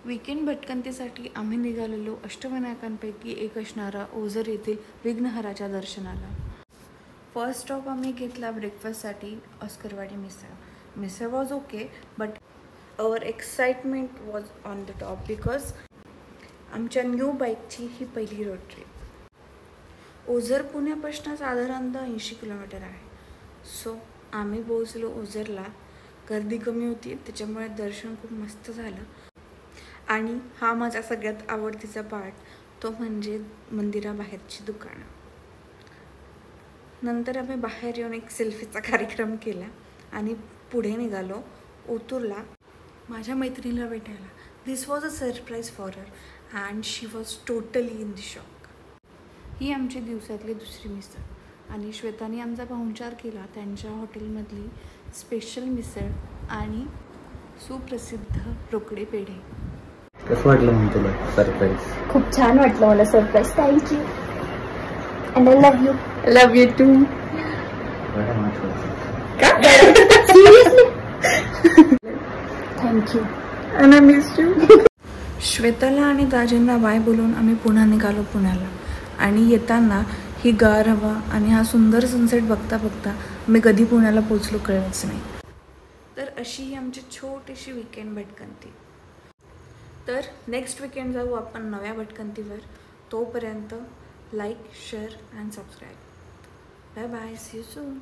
Weekend भटकंतीसाठी आम्ही निघालेलो अष्टविनायकांपैकी एक असणारा ओझर येथील विघ्नहराच्या दर्शनाला. फर्स्ट स्टॉप आम्ही घेतला ब्रेकफास्टसाठी Oscarwadi misal. Misal was okay, but our excitement was on the top because आमच्या न्यू बाईकची ही पहिली रोड ट्रिप. ओझर पुण्यापासून साधारणतः 80 किलोमीटर आहे. सो आम्ही पोहोचलो ओझरला. गर्दी कमी होती, त्याच्यामुळे दर्शन खूप मस्त झालं. आणि हा माझा सगळ्यात आवडतीचा पार्ट, तो म्हणजे मंदिराबाहेरची दुकानं. नंतर आम्ही बाहेर येऊन एक सेल्फीचा कार्यक्रम केला आणि पुढे निघालो ओतूरला माझ्या मैत्रिणीला भेटायला. This was a surprise for her and she was totally in the shock. ही आमची दिवसातली दुसरी मिसळ आणि श्वेताने आमचा पाहुणचार केला त्यांच्या हॉटेलमधली स्पेशल मिसळ आणि सुप्रसिद्ध रोकडे पेढे. कसं वाटलं मग तुला सरप्राईज? खूप छान वाटलं मला surprise. Thank you and I love you. Love you too. Seriously thank you and I miss you. श्वेताला आणि दाजींना बाय बोलून आम्ही पुन्हा निघालो पुण्याला. आणि येताना ही गार हवा आणि हा सुंदर सनसेट बघता बघता मी कधी पुण्याला पोचलो कळलंच नाही. तर अशी ही आमची छोटीशी वीकेंड भटकंती. तर नेक्स्ट वीकेंड जाऊ आपण नव्या भटकंतीवर. तोपर्यंत like, share and subscribe. Bye bye. See you soon.